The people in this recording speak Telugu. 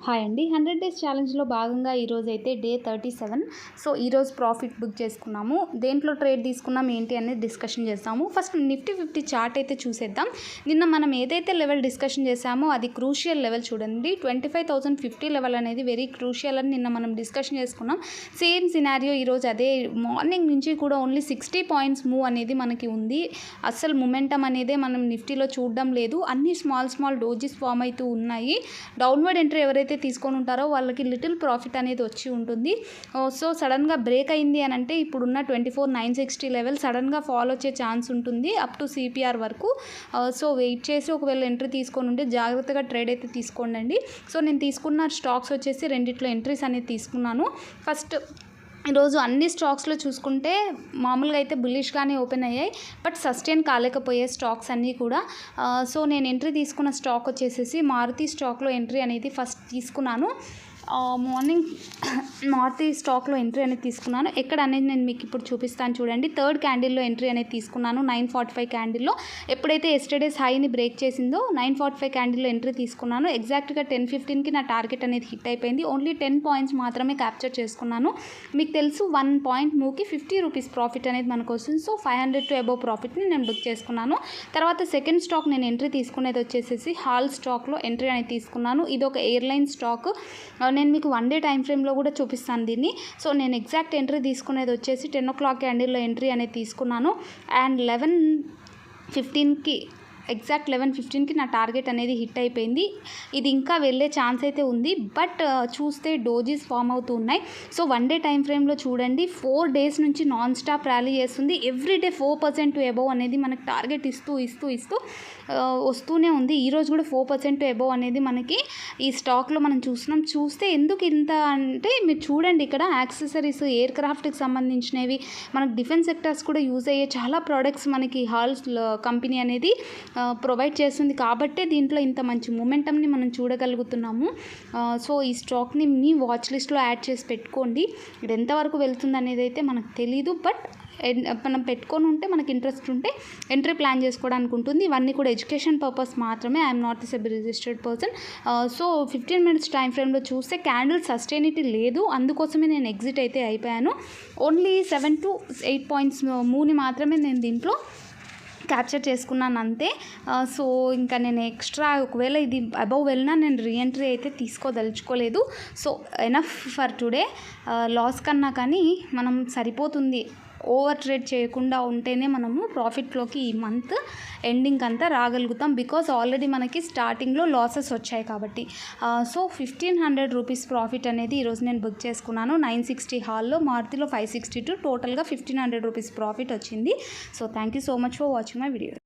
హాయ్ అండి. 100 డేస్ ఛాలెంజ్లో భాగంగా ఈరోజు అయితే డే 37. సో ఈరోజు ప్రాఫిట్ బుక్ చేసుకున్నాము. దేంట్లో ట్రేడ్ తీసుకున్నాం ఏంటి అనేది డిస్కషన్ చేస్తాము. ఫస్ట్ నిఫ్టీ 50 చార్ట్ అయితే చూసేద్దాం. నిన్న మనం ఏదైతే లెవెల్ డిస్కషన్ చేసామో అది క్రూషియల్ లెవెల్ చూడండి. 25,050 లెవెల్ అనేది వెరీ క్రూషియల్ అని నిన్న మనం డిస్కషన్ చేసుకున్నాం. సేమ్ సినారియో ఈరోజు అదే. మార్నింగ్ నుంచి కూడా ఓన్లీ 60 పాయింట్స్ మూవ్ అనేది మనకి ఉంది. అస్సలు మొమెంటం అనేదే మనం నిఫ్టీలో చూడడం లేదు. అన్ని స్మాల్ డోజెస్ ఫామ్ అవుతూ ఉన్నాయి. డౌన్వర్డ్ ఎంట్రీ ఎవరైతే తీసుకొని ఉంటారో వాళ్ళకి లిటిల్ ప్రాఫిట్ అనేది వచ్చి ఉంటుంది. సో సడన్గా బ్రేక్ అయింది అని అంటే ఇప్పుడున్న 24,960 లెవెల్ సడన్గా ఫాల్ వచ్చే ఛాన్స్ ఉంటుంది అప్ టు సిపిఆర్ వరకు. సో వెయిట్ చేసి ఒకవేళ ఎంట్రీ తీసుకొని ఉంటే జాగ్రత్తగా ట్రేడ్ అయితే తీసుకోండి. సో నేను తీసుకున్న స్టాక్స్ వచ్చేసి రెండిట్లో ఎంట్రీస్ అనేది తీసుకున్నాను. ఫస్ట్ ఈరోజు అన్ని స్టాక్స్లో చూసుకుంటే మామూలుగా అయితే బుల్లిష్గానే ఓపెన్ అయ్యాయి, బట్ సస్టైన్ కాలేకపోయే స్టాక్స్ అన్నీ కూడా. సో నేను ఎంట్రీ తీసుకున్న స్టాక్ వచ్చేసేసి మారుతి స్టాక్లో ఎంట్రీ అనేది ఫస్ట్ తీసుకున్నాను. మార్నింగ్ మారుతి స్టాక్లో ఎంట్రీ అనేది తీసుకున్నాను. ఎక్కడ అనేది నేను మీకు ఇప్పుడు చూపిస్తాను చూడండి. థర్డ్ క్యాండిల్లో ఎంట్రీ అనేది తీసుకున్నాను. 945 క్యాండిల్లో ఎప్పుడైతే ఎస్టర్డేస్ హైని బ్రేక్ చేసిందో 945 క్యాండిల్లో ఎంట్రీ తీసుకున్నాను. ఎగ్జాక్ట్గా 10:15కి నా టార్గెట్ అనేది హిట్ అయిపోయింది. ఓన్లీ 10 పాయింట్స్ మాత్రమే క్యాప్చర్ చేసుకున్నాను. మీకు తెలుసు 1 పాయింట్ మూవ్కి 50 రూపీస్ ప్రాఫిట్ అనేది మనకు వస్తుంది. సో 500 టు అబోవ్ ప్రాఫిట్ని నేను బుక్ చేసుకున్నాను. తర్వాత సెకండ్ స్టాక్ నేను ఎంట్రీ తీసుకునేది వచ్చేసేసి హాల్ స్టాక్లో ఎంట్రీ అనేది తీసుకున్నాను. ఇది ఒక ఎయిర్లైన్ స్టాక్. నేను మీకు 1 డే టైం ఫ్రేమ్లో కూడా చూపిస్తాను దీన్ని. సో నేను ఎగ్జాక్ట్ ఎంట్రీ తీసుకునేది వచ్చేసి 10 o'clock క్యాండిల్లో ఎంట్రీ అనేది తీసుకున్నాను. అండ్ 11:15కి ఎగ్జాక్ట్ 11:15కి నా టార్గెట్ అనేది హిట్ అయిపోయింది. ఇది ఇంకా వెళ్ళే ఛాన్స్ అయితే ఉంది, బట్ చూస్తే డోజీస్ ఫామ్ అవుతూ ఉన్నాయి. సో 1 డే టైం ఫ్రేమ్లో చూడండి 4 డేస్ నుంచి నాన్ స్టాప్ ర్యాలీ చేస్తుంది. ఎవ్రీడే 4% టు అబోవ్ అనేది మనకి టార్గెట్ ఇస్తూ వస్తూనే ఉంది. ఈరోజు కూడా 4% టు అబోవ్ అనేది మనకి ఈ స్టాక్లో మనం చూస్తున్నాం. చూస్తే ఎందుకు ఇంత అంటే మీరు చూడండి, ఇక్కడ యాక్సెసరీస్, ఎయిర్ క్రాఫ్ట్కి సంబంధించినవి, మనకు డిఫెన్స్ సెక్టర్స్ కూడా యూజ్ అయ్యే చాలా ప్రోడక్ట్స్ మనకి హాల్స్ కంపెనీ అనేది ప్రొవైడ్ చేస్తుంది. కాబట్టే దీంట్లో ఇంత మంచి మూమెంటంని మనం చూడగలుగుతున్నాము. సో ఈ స్టాక్ని మీ వాచ్ లిస్ట్లో యాడ్ చేసి పెట్టుకోండి. ఇది ఎంతవరకు వెళ్తుంది అనేది అయితే మనకు తెలీదు, బట్ మనం పెట్టుకొని ఉంటే మనకి ఇంట్రెస్ట్ ఉంటే ఎంట్రీ ప్లాన్ చేసుకోవడానికి ఉంటుంది. ఇవన్నీ కూడా ఎడ్యుకేషన్ పర్పస్ మాత్రమే. I'm not a SEBI registered person. So 15 minutes time ఫ్రేమ్లో చూస్తే క్యాండిల్ సస్టైనిటీ లేదు, అందుకోసమే నేను ఎగ్జిట్ అయితే అయిపోయాను. ఓన్లీ 7 to 8 పాయింట్స్ మూవ్ని మాత్రమే నేను దీంట్లో క్యాప్చర్ చేసుకున్నాను అంతే. సో ఇంకా నేను ఎక్స్ట్రా ఒకవేళ ఇది అబౌవ్ వెళ్ళినా నేను రీఎంట్రీ అయితే తీసుకోదలుచుకోలేదు. So enough for today. Loss కన్నా కానీ మనం సరిపోతుంది. ఓవర్ ట్రేడ్ చేయకుండా ఉంటేనే మనము ప్రాఫిట్లోకి ఈ మంత్ ఎండింగ్ అంతా రాగలుగుతాం. బికాజ్ ఆల్రెడీ మనకి స్టార్టింగ్లో లాసెస్ వచ్చాయి కాబట్టి. సో 1,500 రూపీస్ ప్రాఫిట్ అనేది ఈరోజు నేను బుక్ చేసుకున్నాను. 960 హాల్లో, మారుతిలో 562, టోటల్గా 1,500 రూపీస్ ప్రాఫిట్ వచ్చింది. So thank you so much for watching my video.